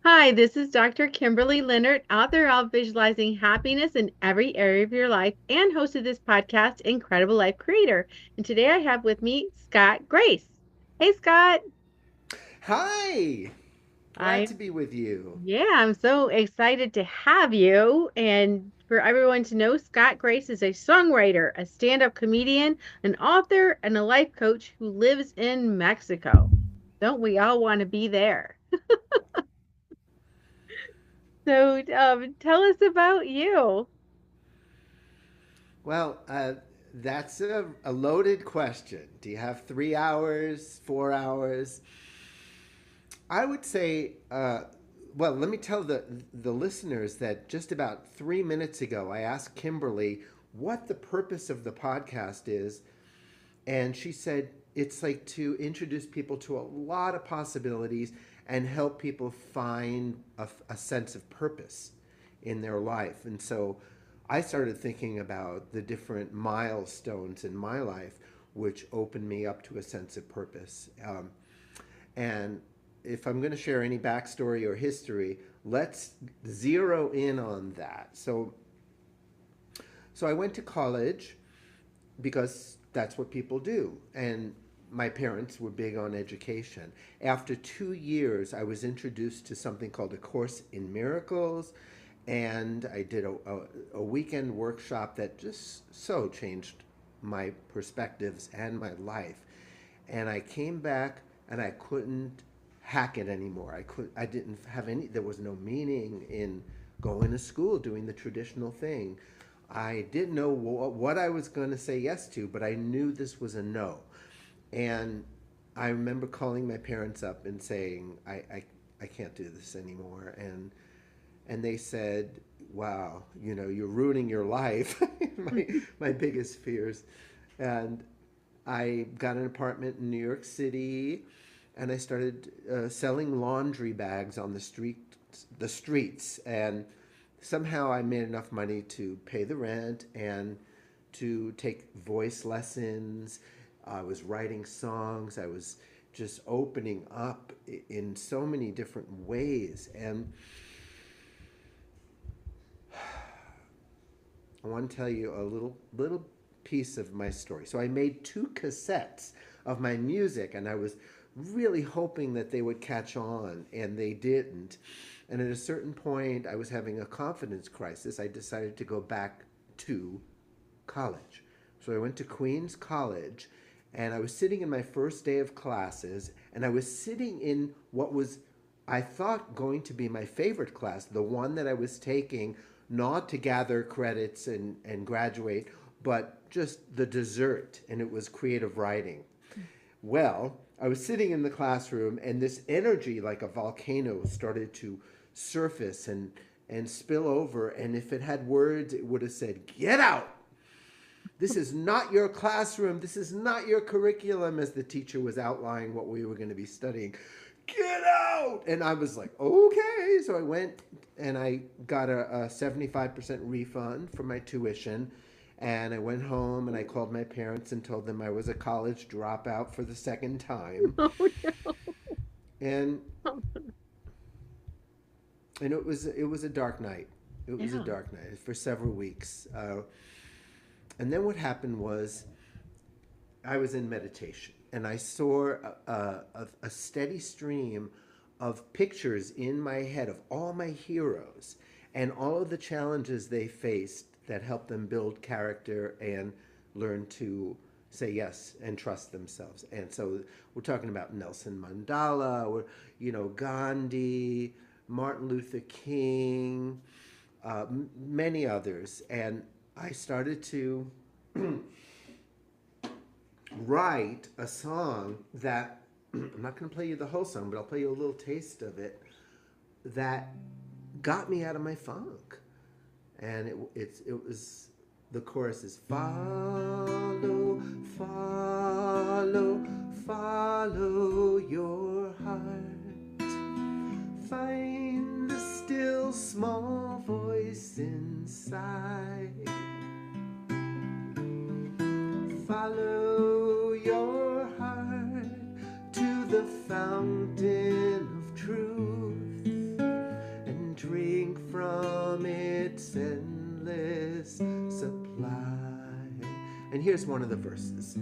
Hi, this is Dr. Kimberley Linert, author of Visualizing Happiness in Every Area of Your Life and host of this podcast, Incredible Life Creator. And today I have with me Scott Grace. Hey, Scott. Hi! Glad I, to be with you. yeah, I'm so excited to have you. And for everyone to know, Scott Grace is a songwriter, a stand-up comedian, an author, and a life coach who lives in Mexico. Don't we all want to be there? So, tell us about you. Well, that's a loaded question. Do you have 3 hours, 4 hours? I would say, well, let me tell the listeners that just about 3 minutes ago, I asked Kimberly what the purpose of the podcast is, and she said it's like to introduce people to a lot of possibilities and help people find a sense of purpose in their life. And so I started thinking about the different milestones in my life which opened me up to a sense of purpose. And if I'm going to share any backstory or history, let's zero in on that. So I went to college because that's what people do. And my parents were big on education. After 2 years, I was introduced to something called A Course in Miracles, and I did a weekend workshop that just so changed my perspectives and my life. And I came back and I couldn't hack it anymore. I didn't have any. There was no meaning in going to school doing the traditional thing. I didn't know what I was going to say yes to, but I knew this was a no. And I remember calling my parents up and saying, I can't do this anymore. And they said, wow, you're ruining your life. my biggest fears. And I got an apartment in New York City, and I started selling laundry bags on the streets, and somehow I made enough money to pay the rent and to take voice lessons. I was writing songs. I was just opening up in so many different ways, and I want to tell you a little piece of my story. So I made two cassettes of my music, and I was really hoping that they would catch on, and they didn't. And at a certain point, I was having a confidence crisis. I decided to go back to college. So I went to Queens College, and I was sitting in my first day of classes, and I was sitting in what was, I thought, going to be my favorite class, the one that I was taking not to gather credits and graduate, but just the dessert, and it was creative writing. Well, I was sitting in the classroom, and this energy, like a volcano, started to surface and spill over. And if it had words, it would have said, "Get out! This is not your classroom. This is not your curriculum," as the teacher was outlining what we were going to be studying. "Get out!" And I was like, okay. So I went and I got a 75% refund for my tuition. And I went home and I called my parents and told them I was a college dropout for the second time. Oh, no. And it was a dark night. It was a Yeah. dark night for several weeks. And then what happened was I was in meditation and I saw a steady stream of pictures in my head of all my heroes and all of the challenges they faced that helped them build character and learn to say yes and trust themselves. And so we're talking about Nelson Mandela, or Gandhi, Martin Luther King, many others. And I started to write a song that I'm not going to play you the whole song, but I'll play you a little taste of it that got me out of my funk. And it was the chorus is follow, follow, follow your heart. Find the still small voice inside. Follow your heart to the fountain of truth. And here's one of the verses.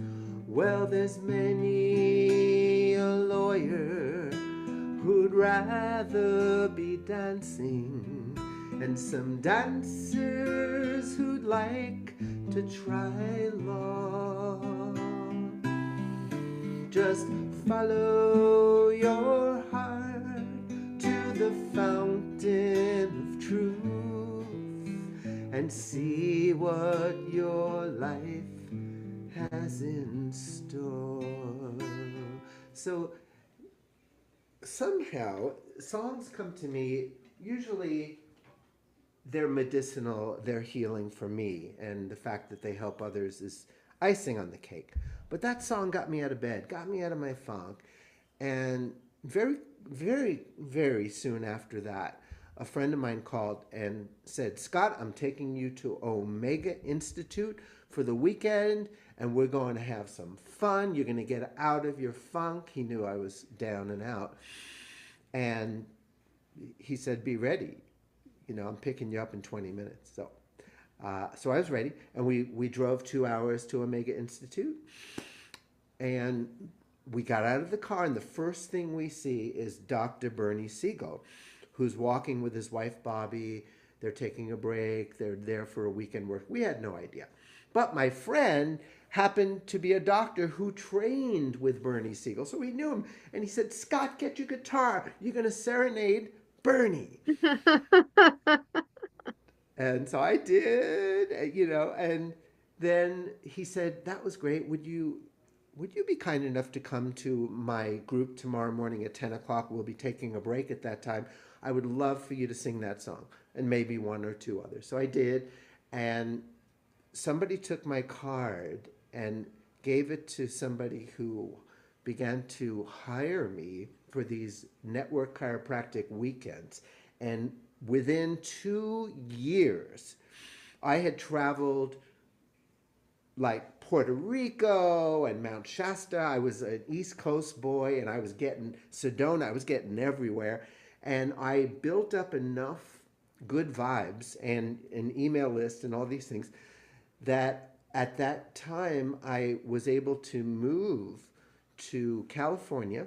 Well, there's many a lawyer who'd rather be dancing, and some dancers who'd like to try law. Just follow your heart to the fountain of truth and see what your life has in store. So somehow songs come to me, usually they're medicinal, they're healing for me, and the fact that they help others is icing on the cake. But that song got me out of bed, got me out of my funk, and very soon after that, a friend of mine called and said, Scott, I'm taking you to Omega Institute for the weekend, and we're going to have some fun. You're going to get out of your funk. He knew I was down and out. And he said, be ready. I'm picking you up in 20 minutes. So I was ready, and we drove 2 hours to Omega Institute, and we got out of the car, and the first thing we see is Dr. Bernie Siegel, who's walking with his wife, Bobby. They're taking a break. They're there for a weekend work. We had no idea. But my friend happened to be a doctor who trained with Bernie Siegel, so we knew him. And he said, Scott, get your guitar. You're going to serenade Bernie. And so I did, and then he said, that was great. Would you be kind enough to come to my group tomorrow morning at 10 o'clock? We'll be taking a break at that time. I would love for you to sing that song, and maybe one or two others. So I did, and somebody took my card and gave it to somebody who began to hire me for these network chiropractic weekends. And within 2 years, I had traveled like Puerto Rico and Mount Shasta. I was an East Coast boy, and I was getting Sedona. I was getting everywhere. And I built up enough good vibes and an email list and all these things that at that time I was able to move to California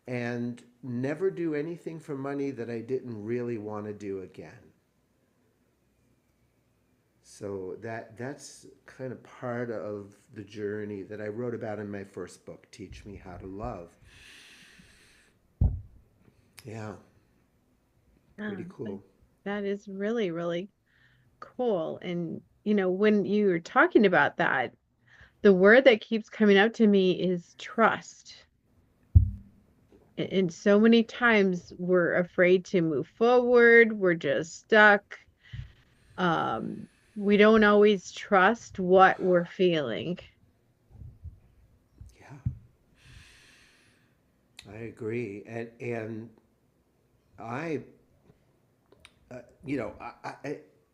and never do anything for money that I didn't really want to do again. So that's kind of part of the journey that I wrote about in my first book, Teach Me How to Love. Yeah, Yeah, pretty cool. that is really, really cool. And, when you were talking about that, the word that keeps coming up to me is trust. And so many times we're afraid to move forward. We're just stuck. We don't always trust what we're feeling. Yeah, I agree. And I,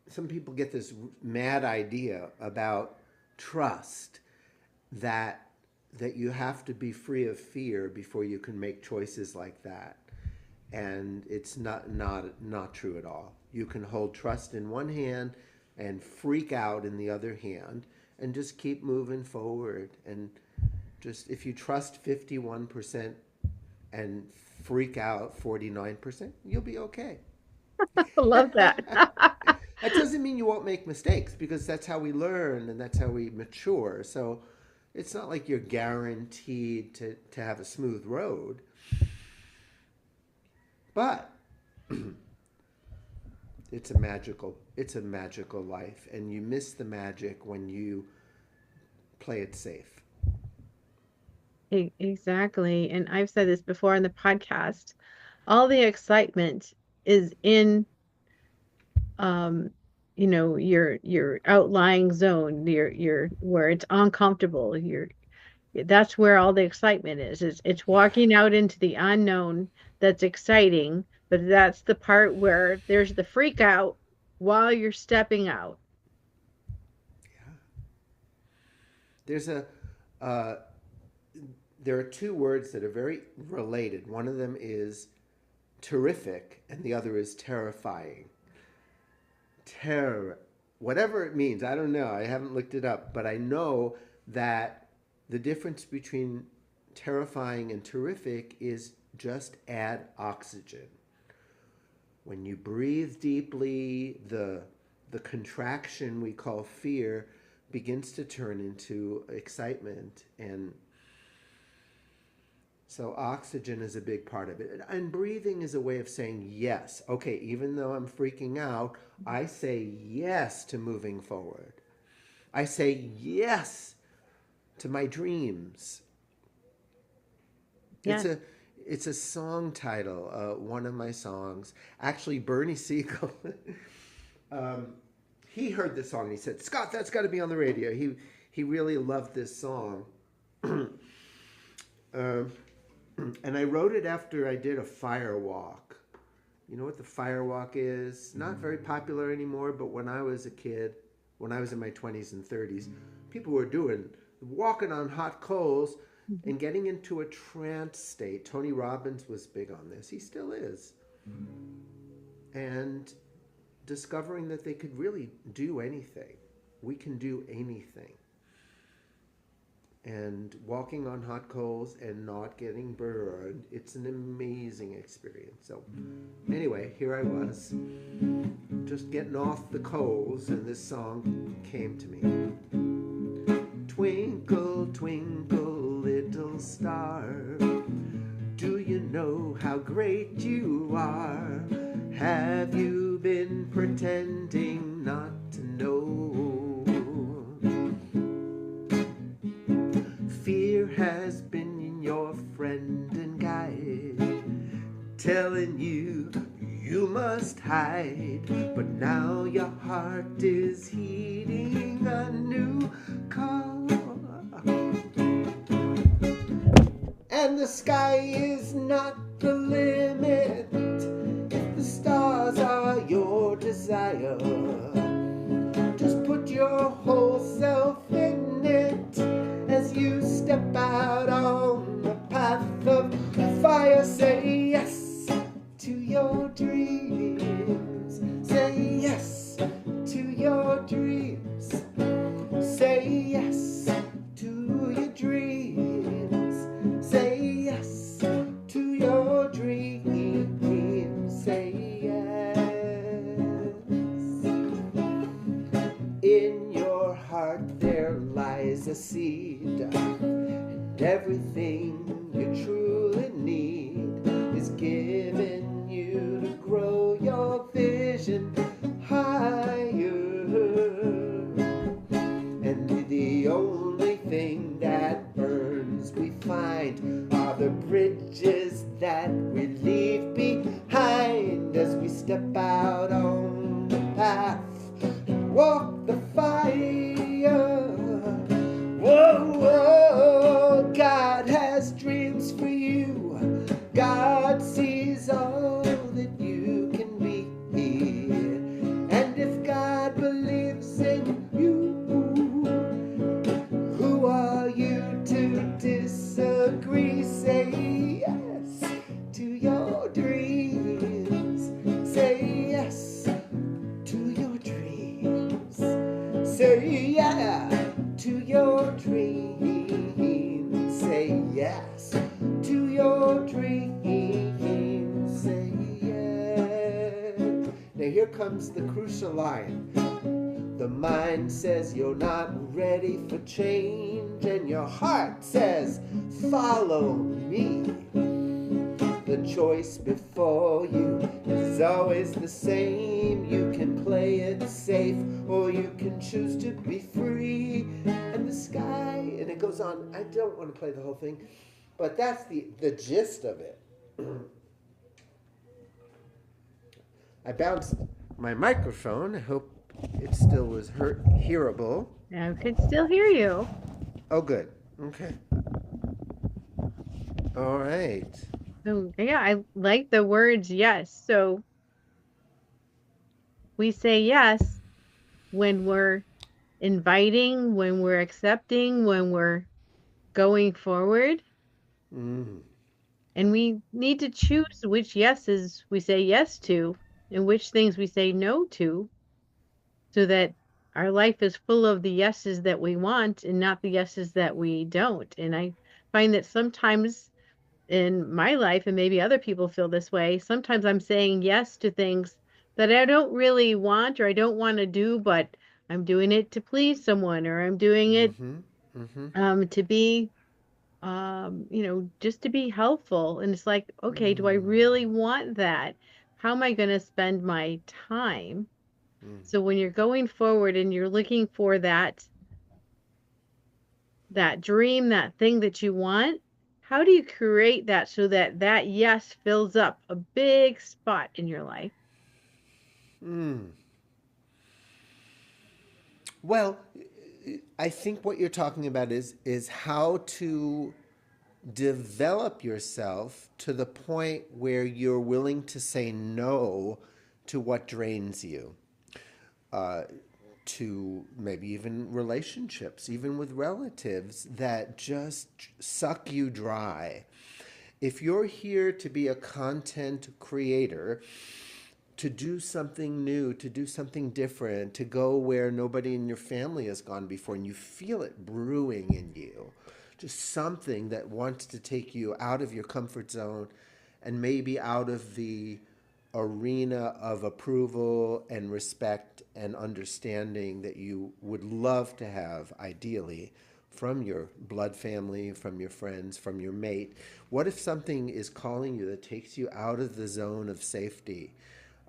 some people get this mad idea about trust that you have to be free of fear before you can make choices like that. And it's not true at all. You can hold trust in one hand and freak out in the other hand and just keep moving forward. And just if you trust 51% and freak out 49%, you'll be okay. I love that. That doesn't mean you won't make mistakes, because that's how we learn and that's how we mature. So it's not like you're guaranteed to have a smooth road. But it's a magical life, and you miss the magic when you play it safe. Exactly. And I've said this before on the podcast. All the excitement is in um your outlying zone, your where it's uncomfortable. That's where all the excitement is. It's walking out into the unknown that's exciting, but that's the part where there's the freak out while you're stepping out. Yeah. There's uh, there are two words that are very related. One of them is terrific, and the other is terrifying. Terror, whatever it means, I don't know. I haven't looked it up, but I know that the difference between terrifying and terrific is just add oxygen. When you breathe deeply, the contraction we call fear begins to turn into excitement. And so oxygen is a big part of it. And breathing is a way of saying yes. Okay, even though I'm freaking out, I say yes to moving forward. I say yes to my dreams. It's Yes. a it's a song title, one of my songs. Actually, Bernie Siegel, um, he heard the song and he said, "Scott, that's got to be on the radio." He really loved this song, um, and I wrote it after I did a fire walk. You know what the fire walk is? Not very popular anymore, but when I was a kid, when I was in my 20s and 30s, people were doing walking on hot coals Mhm. and getting into a trance state. Tony Robbins was big on this. He still is. And discovering that they could really do anything. We can do anything. And walking on hot coals and not getting burned, it's an amazing experience. So, anyway, here I was, just getting off the coals, and this song came to me. Twinkle, twinkle, little star, do you know how great you are? Have you been pretending not to know? Fear has been your friend and guide, telling you you must hide. But now your heart is heeding a new call, and the sky is not the limit if the stars are your desire. Just put your whole self in it as you step out on the path of fire. Say yes to your dreams. Say yes to your dreams. Say yes to your dreams. Say yes to your dreams. Say yes. In your heart there lies a seed, and everything you truly need is given you to grow your vision higher. And the only thing that burns we find are the bridges that we leave behind as we step out on the path and walk the fire. Whoa, whoa, God has dreams for you. God sees all that you can be. And if God believes in you, who are you to disagree? Say yes to your dreams. Say yes to your dreams. Say yeah to your dreams. Say yes to your dreams. Say yes. Now here comes the crucial line. The mind says you're not ready for change, and your heart says, follow me. The choice before you is always the same. You can play it safe, or you can choose to be free. And the sky, and it goes on. I don't want to play the whole thing, but that's the gist of it. I bounced my microphone. I hope it still was hearable. I could still hear you. Oh, good. Okay. All right. So, yeah, I like the words yes. So we say yes when we're inviting, when we're accepting, when we're going forward. Mm. And we need to choose which yeses we say yes to and which things we say no to so that our life is full of the yeses that we want and not the yeses that we don't. And I find that sometimes in my life, and maybe other people feel this way, sometimes I'm saying yes to things that I don't really want or I don't want to do, but I'm doing it to please someone, or I'm doing it Mm-hmm. Mm-hmm. to be just to be helpful. And it's like, okay, do I really want that? How am I going to spend my time? So when you're going forward and you're looking for that dream, that thing that you want, how do you create that so that that yes fills up a big spot in your life? Mm. Well, I think what you're talking about is how to develop yourself to the point where you're willing to say no to what drains you, uh, to maybe even relationships, even with relatives that just suck you dry. If you're here to be a content creator, to do something new, to do something different, to go where nobody in your family has gone before, and you feel it brewing in you, just something that wants to take you out of your comfort zone and maybe out of the arena of approval and respect and understanding that you would love to have, ideally, from your blood family, from your friends, from your mate. What if something is calling you that takes you out of the zone of safety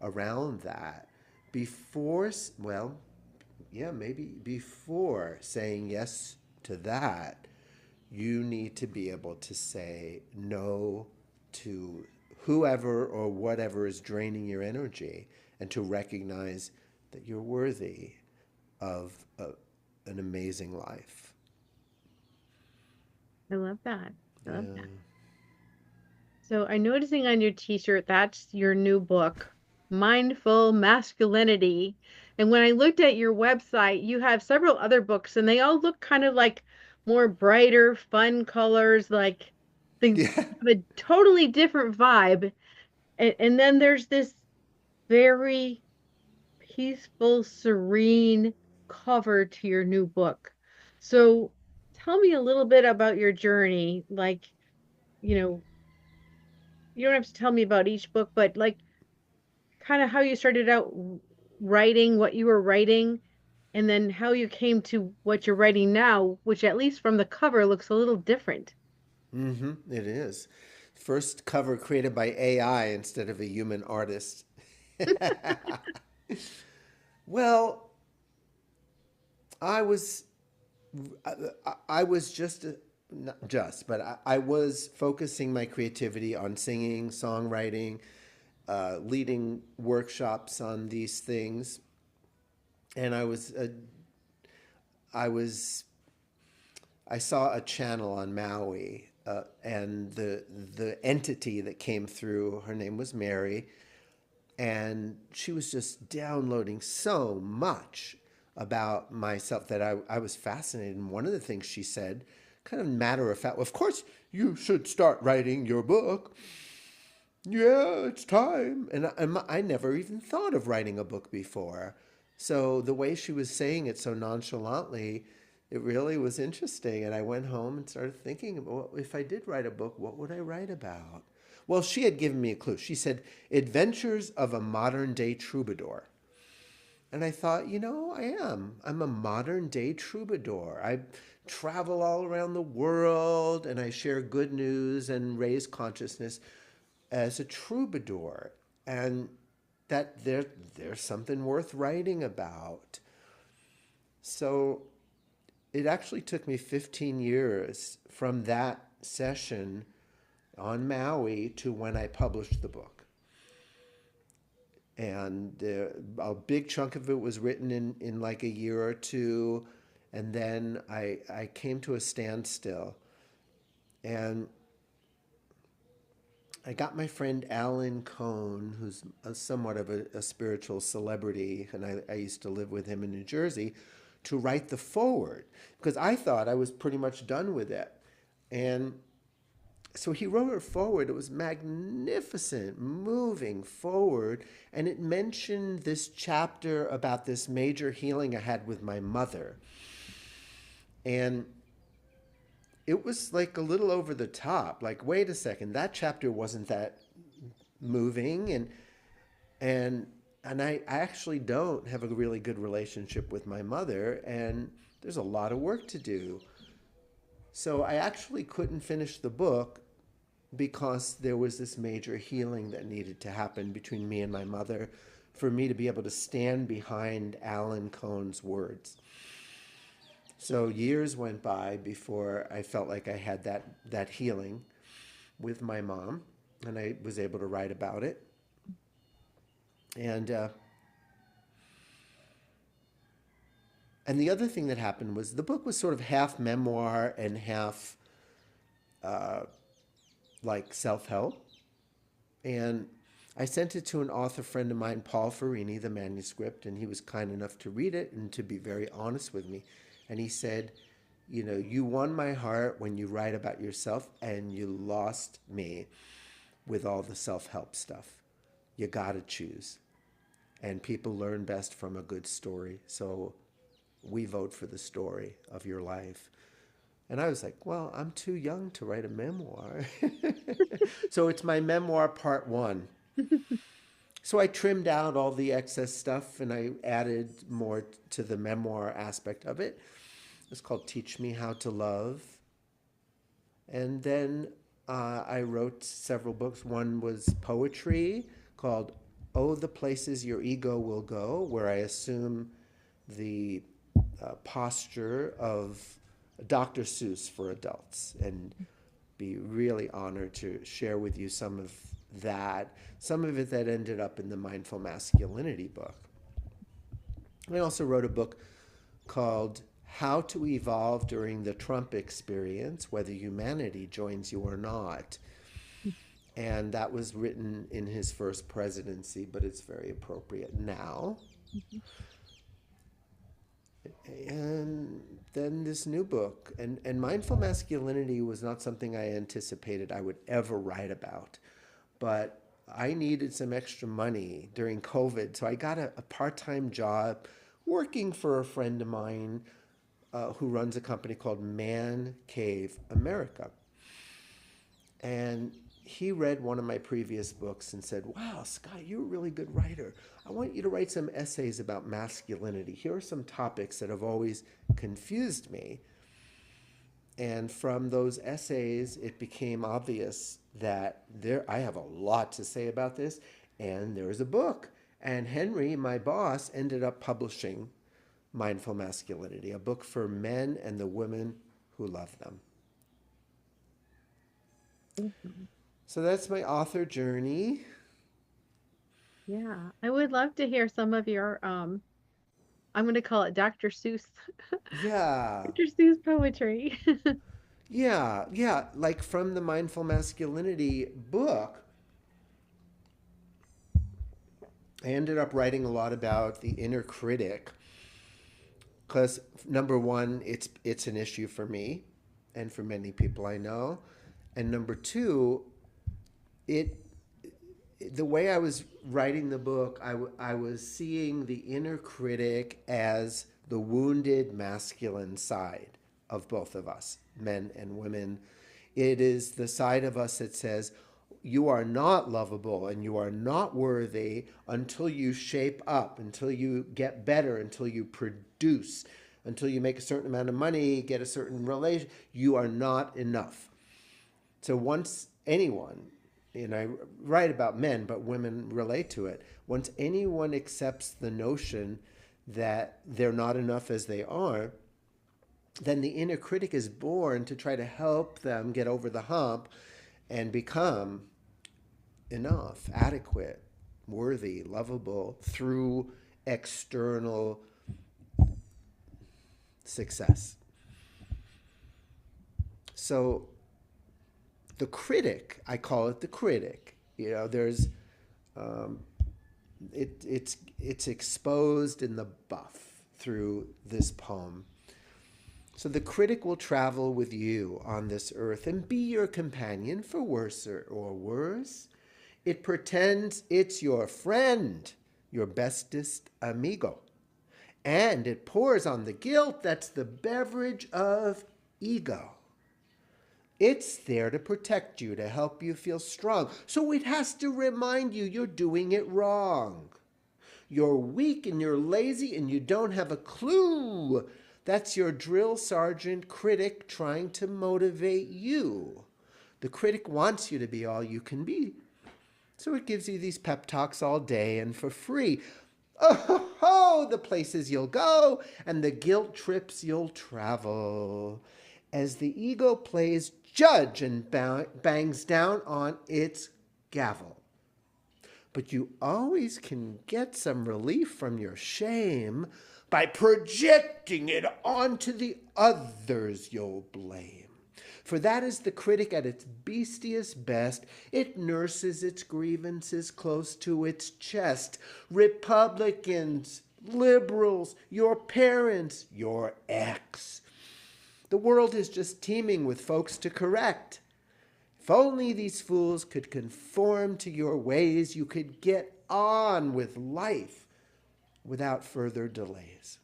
around that before, well, yeah, maybe before saying yes to that, you need to be able to say no to whoever or whatever is draining your energy and to recognize that you're worthy of an amazing life. I love that. I love Yeah. that. So I'm noticing on your t-shirt that's your new book, Mindful Masculinity. And when I looked at your website, you have several other books and they all look kind of like more brighter, fun colors, like they Yeah. have a totally different vibe. And then there's this very peaceful, serene cover to your new book. So tell me a little bit about your journey. Like, you know, you don't have to tell me about each book, but like kind of how you started out writing, what you were writing, and then how you came to what you're writing now, which at least from the cover looks a little different. Mm-hmm. It is. First cover created by AI instead of a human artist. Well, I was I was just not just, but I was focusing my creativity on singing, songwriting, leading workshops on these things, and I was I saw a channel on Maui, and the entity that came through, her name was Mary, and she was just downloading so much about myself that I was fascinated. And one of the things she said, kind of matter of fact, of course, you should start writing your book. Yeah, it's time. And I never even thought of writing a book before. So the way she was saying it so nonchalantly, it really was interesting. And I went home and started thinking about, well, if I did write a book, what would I write about? Well, she had given me a clue. She said, Adventures of a Modern Day Troubadour. And I thought, I am. I'm a modern day troubadour. I travel all around the world and I share good news and raise consciousness as a troubadour. And that there's something worth writing about. So it actually took me 15 years from that session on Maui to when I published the book. And a big chunk of it was written in like a year or two. And then I came to a standstill. And I got my friend Alan Cohn, who's somewhat of a spiritual celebrity, and I used to live with him in New Jersey, to write the foreword because I thought I was pretty much done with it. And So he wrote it forward. It was magnificent, moving forward. And it mentioned this chapter about this major healing I had with my mother. And it was like a little over the top. Like, wait a second, that chapter wasn't that moving. And I actually don't have a really good relationship with my mother, and there's a lot of work to do. So I actually couldn't finish the book because there was this major healing that needed to happen between me and my mother for me to be able to stand behind Alan Cohn's words. So years went by before I felt like I had that healing with my mom, and I was able to write about it. And and the other thing that happened was the book was sort of half memoir and half like self help. And I sent it to an author friend of mine, Paul Farini, the manuscript, and he was kind enough to read it and to be very honest with me. And he said, you know, you won my heart when you write about yourself, and you lost me with all the self help stuff. You got to choose. And people learn best from a good story. So we vote for the story of your life. And I was like, well, I'm too young to write a memoir. So it's my memoir part one. So I trimmed out all the excess stuff and I added more to the memoir aspect of it. It's called Teach Me How to Love. And then I wrote several books. One was poetry called Oh, the Places Your Ego Will Go, where I assume the posture of Dr. Seuss for adults and be really honored to share with you some of that, some of it that ended up in the Mindful Masculinity book. I also wrote a book called How to Evolve During the Trump Experience, Whether Humanity Joins You or Not. And that was written in his first presidency, but it's very appropriate now. And then this new book. And mindful masculinity was not something I anticipated I would ever write about. But I needed some extra money during COVID. So I got a part time job working for a friend of mine who runs a company called Man Cave America. And he read one of my previous books and said, wow, Scott, you're a really good writer. I want you to write some essays about masculinity. Here are some topics that have always confused me. And from those essays, it became obvious that I have a lot to say about this, and there is a book. And Henry, my boss, ended up publishing Mindful Masculinity, a book for men and the women who love them. Mhm. So that's my author journey. Yeah, I would love to hear some of your I'm going to call it Dr. Seuss, Yeah, Dr. Seuss poetry. yeah. Like from the Mindful Masculinity book, I ended up writing a lot about the inner critic because number one, it's an issue for me and for many people I know, and number two, it the way I was writing the book, I was seeing the inner critic as the wounded masculine side of both of us, men and women. It is the side of us that says, you are not lovable and you are not worthy until you shape up, until you get better, until you produce, until you make a certain amount of money, get a certain relation. You are not enough. So once anyone, and I write about men, but women relate to it, once anyone accepts the notion that they're not enough as they are, then the inner critic is born to try to help them get over the hump and become enough, adequate, worthy, lovable through external success. So the critic, I call it the critic. You know, there's um, it's exposed in the buff through this poem. So the critic will travel with you on this earth and be your companion for worse or worse. It pretends it's your friend, your bestest amigo. And it pours on the guilt that's the beverage of ego. It's there to protect you, to help you feel strong. So it has to remind you you're doing it wrong. You're weak and you're lazy and you don't have a clue. That's your drill sergeant critic trying to motivate you. The critic wants you to be all you can be. So it gives you these pep talks all day and for free. Oh, the places you'll go and the guilt trips you'll travel. As the ego plays judge and bangs down on its gavel. But you always can get some relief from your shame by projecting it onto the others you'll blame. For that is the critic at its beastiest best. It nurses its grievances close to its chest. Republicans, liberals, your parents, your ex. The world is just teeming with folks to correct. If only these fools could conform to your ways, you could get on with life without further delays.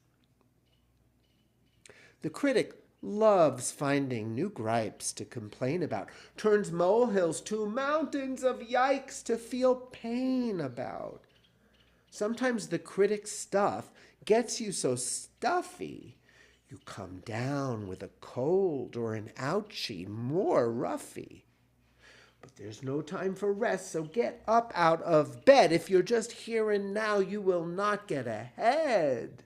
The critic loves finding new gripes to complain about, turns molehills to mountains of yikes to feel pain about. Sometimes the critic's stuff gets you so stuffy, you come down with a cold or an ouchie, more roughy. But there's no time for rest, so get up out of bed. If you're just here and now, you will not get ahead.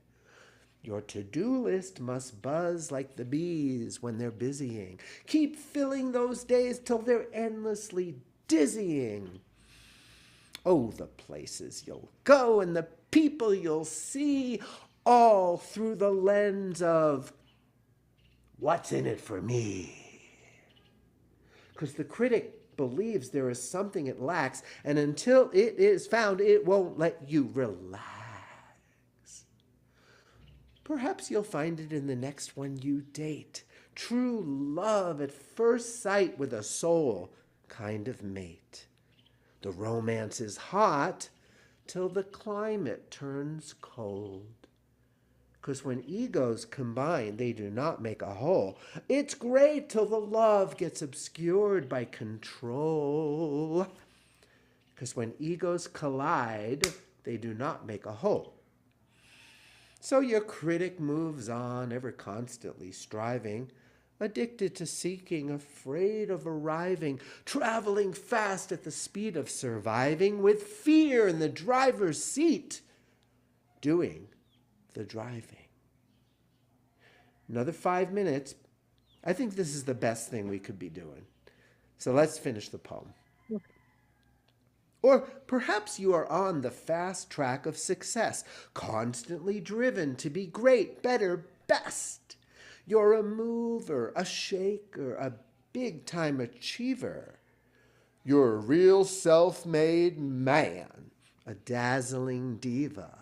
Your to-do list must buzz like the bees when they're busying. Keep filling those days till they're endlessly dizzying. Oh, the places you'll go and the people you'll see, all through the lens of what's in it for me? Because the critic believes there is something it lacks, and until it is found, it won't let you relax. Perhaps you'll find it in the next one you date. True love at first sight with a soul kind of mate. The romance is hot till the climate turns cold. 'Cause when egos combine, they do not make a whole. It's great till the love gets obscured by control. 'Cause when egos collide, they do not make a whole. So your critic moves on, ever constantly striving, addicted to seeking, afraid of arriving, traveling fast at the speed of surviving, with fear in the driver's seat, doing the driving. Another 5 minutes. I think this is the best thing we could be doing. So let's finish the poem. Okay. Or perhaps you are on the fast track of success, constantly driven to be great, better, best. You're a mover, a shaker, a big-time achiever. You're a real self-made man, a dazzling diva.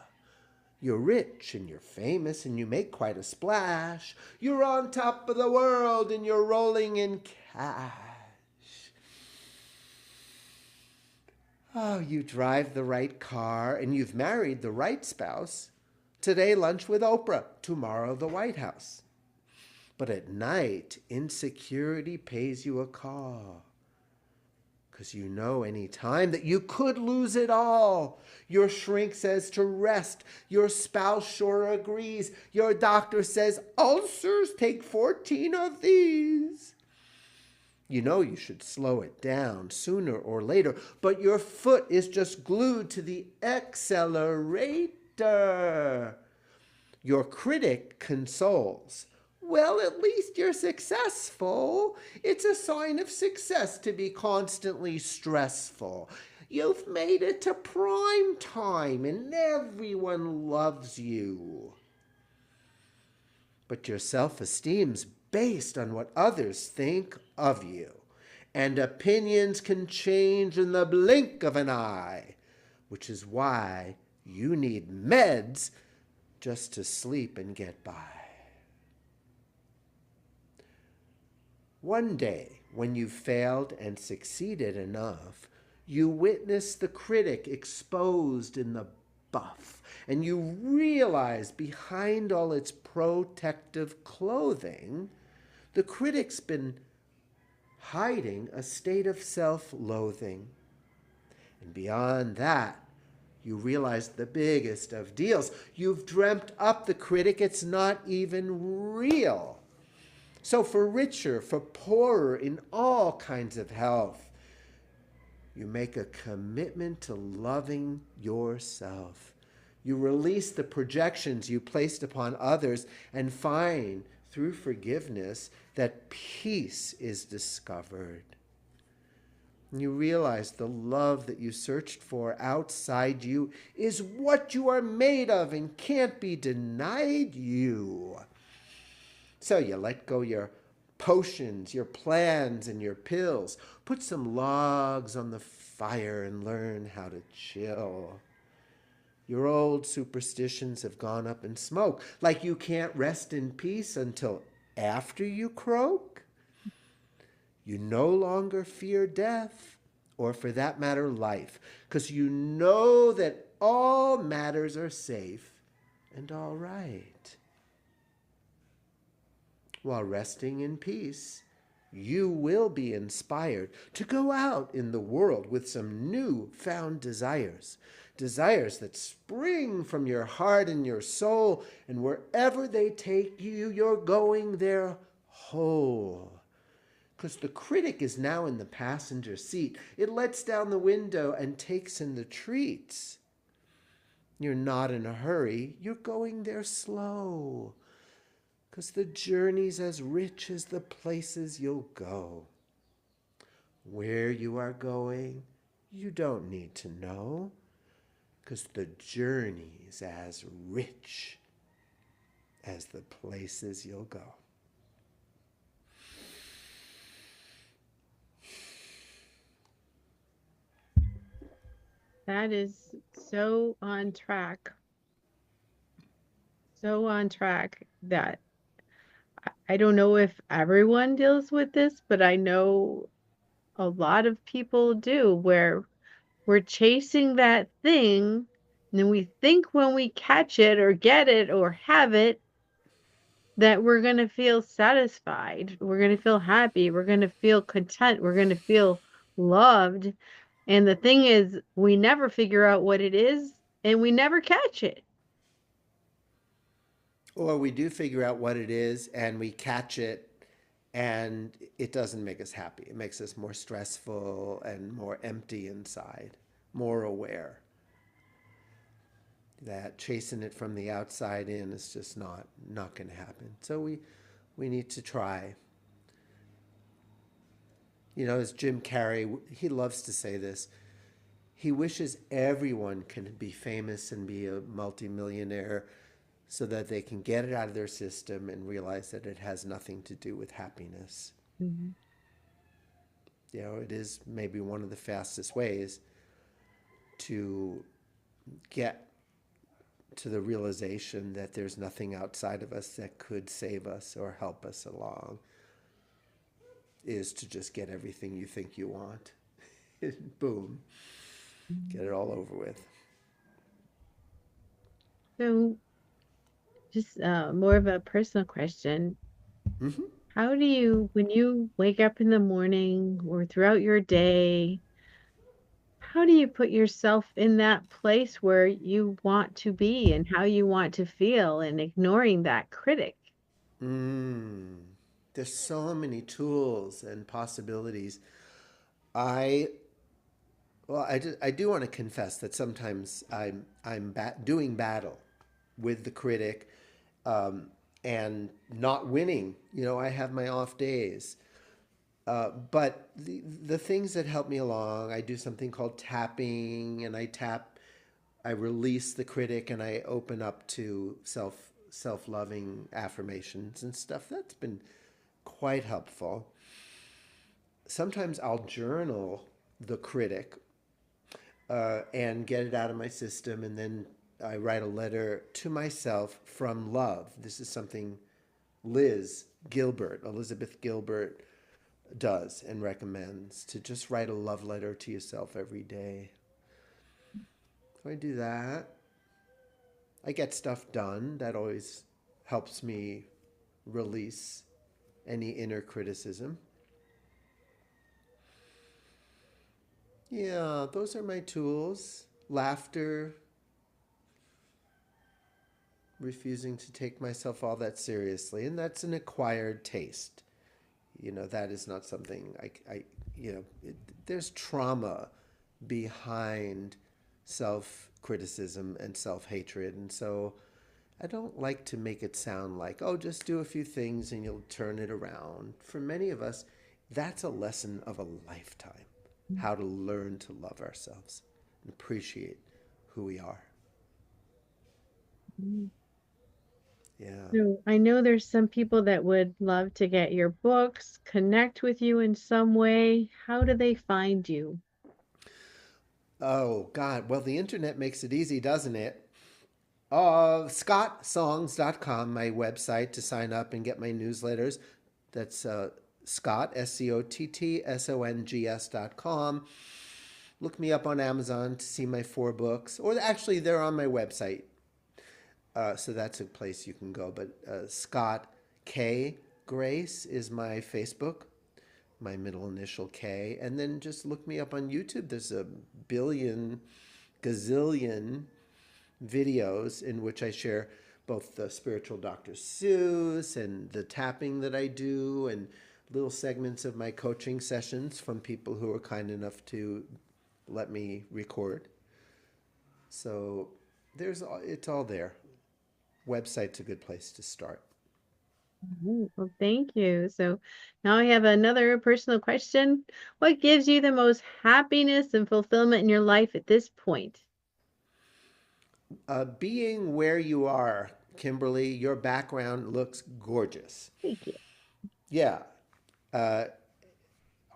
You're rich and you're famous and you make quite a splash. You're on top of the world and you're rolling in cash. Oh, you drive the right car and you've married the right spouse. Today, lunch with Oprah. Tomorrow, the White House. But at night, insecurity pays you a call. 'Cause you know any time that you could lose it all. Your shrink says to rest. Your spouse sure agrees. Your doctor says, ulcers, take 14 of these. You know you should slow it down sooner or later, but your foot is just glued to the accelerator. Your critic consoles. Well, at least you're successful. It's a sign of success to be constantly stressful. You've made it to prime time and everyone loves you. But your self-esteem's based on what others think of you. And opinions can change in the blink of an eye, which is why you need meds just to sleep and get by. One day, when you've failed and succeeded enough, you witness the critic exposed in the buff, and you realize behind all its protective clothing, the critic's been hiding a state of self loathing. And beyond that, you realize the biggest of deals. You've dreamt up the critic, it's not even real. So, for richer, for poorer, in all kinds of health, you make a commitment to loving yourself. You release the projections you placed upon others and find, through forgiveness, that peace is discovered. You realize the love that you searched for outside you is what you are made of and can't be denied you. So you let go your potions, your plans, and your pills. Put some logs on the fire and learn how to chill. Your old superstitions have gone up in smoke, like you can't rest in peace until after you croak. You no longer fear death, or for that matter, life, because you know that all matters are safe and all right. While resting in peace, you will be inspired to go out in the world with some new found desires. Desires that spring from your heart and your soul, and wherever they take you, you're going there whole. Because the critic is now in the passenger seat. It lets down the window and takes in the treats. You're not in a hurry. You're going there slow. Because the journey's as rich as the places you'll go. Where you are going, you don't need to know. Because the journey's as rich as the places you'll go. That is so on track. So on track that I don't know if everyone deals with this, but I know a lot of people do, where we're chasing that thing and then we think when we catch it or get it or have it that we're going to feel satisfied, we're going to feel happy, we're going to feel content, we're going to feel loved. And the thing is, we never figure out what it is and we never catch it. Or we do figure out what it is and we catch it and it doesn't make us happy. It makes us more stressful and more empty inside, more aware. That chasing it from the outside in is just not going to happen. So we need to try. You know, as Jim Carrey, he loves to say this. He wishes everyone can be famous and be a multimillionaire so that they can get it out of their system and realize that it has nothing to do with happiness. Mm-hmm. You know, it is maybe one of the fastest ways to get to the realization that there's nothing outside of us that could save us or help us along, is to just get everything you think you want. Boom. Get it all over with. So, just more of a personal question. Mm-hmm. How do you, when you wake up in the morning or throughout your day, how do you put yourself in that place where you want to be and how you want to feel and ignoring that critic? Mm. There's so many tools and possibilities. I I do want to confess that sometimes I'm doing battle with the critic, um, and not winning. You know, I have my off days. But the things that help me along, I do something called tapping, and I release the critic, and I open up to self loving affirmations and stuff. That's been quite helpful. Sometimes I'll journal the critic, and get it out of my system, and then I write a letter to myself from love. This is something Elizabeth Gilbert, does and recommends to just write a love letter to yourself every day. So I do that. I get stuff done. That always helps me release any inner criticism. Yeah, those are my tools. Laughter, refusing to take myself all that seriously, and that's an acquired taste. That is not something there's trauma behind self criticism and self hatred. And so I don't like to make it sound like, oh, just do a few things and you'll turn it around. For many of us, that's a lesson of a lifetime, how to learn to love ourselves and appreciate who we are. Mhm. Yeah. So I know there's some people that would love to get your books, connect with you in some way. How do they find you? Oh, God. Well, the internet makes it easy, doesn't it? ScottSongs.com, my website to sign up and get my newsletters. That's Scott, SCOTTSONGS.com. Look me up on Amazon to see my 4 books, or actually, they're on my website. So that's a place you can go. But Scott K. Grace is my Facebook, my middle initial K. And then just look me up on YouTube. There's a billion, gazillion videos in which I share both the spiritual Dr. Seuss and the tapping that I do and little segments of my coaching sessions from people who are kind enough to let me record. So it's all there. Website's a good place to start. Well, thank you. So now I have another personal question. What gives you the most happiness and fulfillment in your life at this point? Being where you are, Kimberly, your background looks gorgeous. Thank you. Yeah. Uh,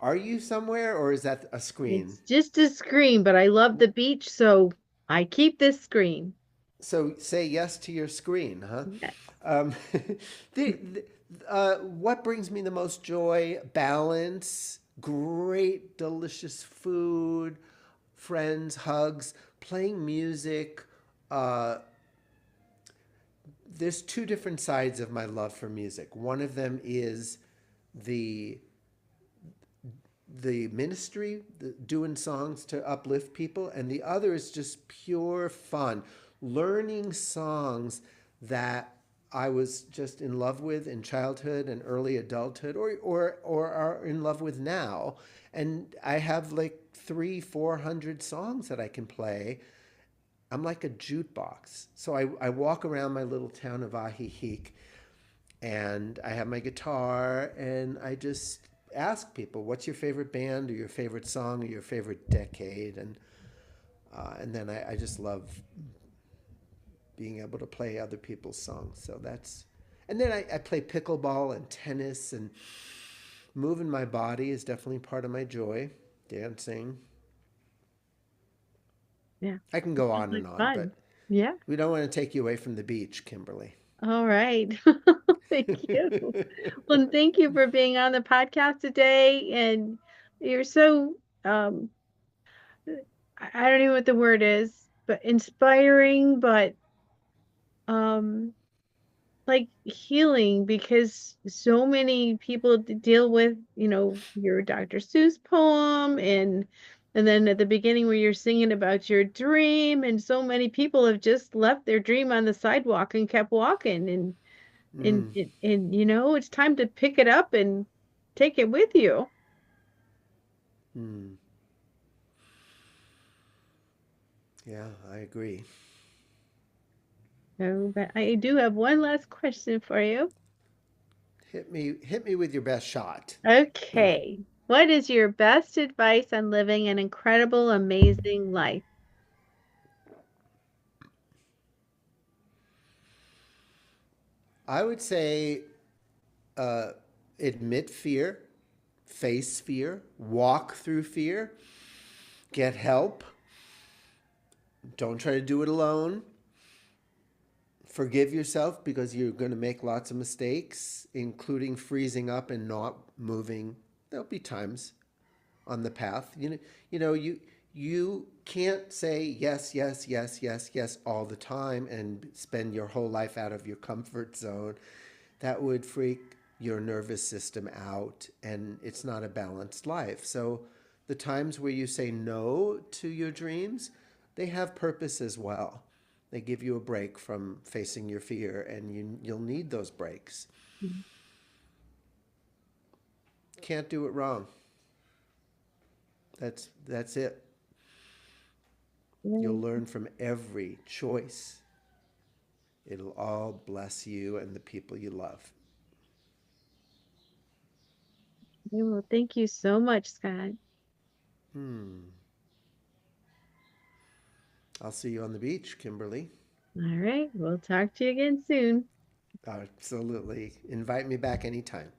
are you somewhere or is that a screen? It's just a screen, but I love the beach, so I keep this screen. So say yes to your screen, huh? Yes. Um, what brings me the most joy? Balance, great, delicious food, friends, hugs, playing music. Uh, there's 2 different sides of my love for music. One of them is the the ministry, doing songs to uplift people, and the other is just pure fun, learning songs that I was just in love with in childhood and early adulthood, or are in love with now. And I have like 300-400 songs that I can play. I'm like a jukebox. So I walk around my little town of Ahihic and I have my guitar and I just ask people, "What's your favorite band, or your favorite song, or your favorite decade?" And then I just love being able to play other people's songs. So that's, and then I play pickleball and tennis, and moving my body is definitely part of my joy. Dancing. Yeah. I can It go sounds on like and on, fun. but Yeah. we don't want to take you away from the beach, Kimberly. All right. Thank you. Well, and thank you for being on the podcast today. And you're so, I don't know what the word is, but inspiring, but um, like healing because so many people deal with, your Dr. Seuss poem and then at the beginning where you're singing about your dream and so many people have just left their dream on the sidewalk and kept walking Mm, it's time to pick it up and take it with you. mm. Yeah, I agree. So, but I do have one last question for you. Hit me with your best shot. Okay. What is your best advice on living an incredible, amazing life? I would say uh, admit fear, face fear, walk through fear, get help. Don't try to do it alone. Forgive yourself because you're going to make lots of mistakes, including freezing up and not moving. there'll be times on the path. You can't say yes, yes, yes, yes, yes all the time and spend your whole life out of your comfort zone. That would freak your nervous system out, and it's not a balanced life. So the times where you say no to your dreams, they have purpose as well. They give you a break from facing your fear, and you'll need those breaks. Can't do it wrong. That's it. You'll Right. learn from every choice. It'll all bless you and the people you love. Well, thank you so much, Scott. Hmm. I'll see you on the beach, Kimberly. All right. We'll talk to you again soon. Absolutely. Invite me back anytime.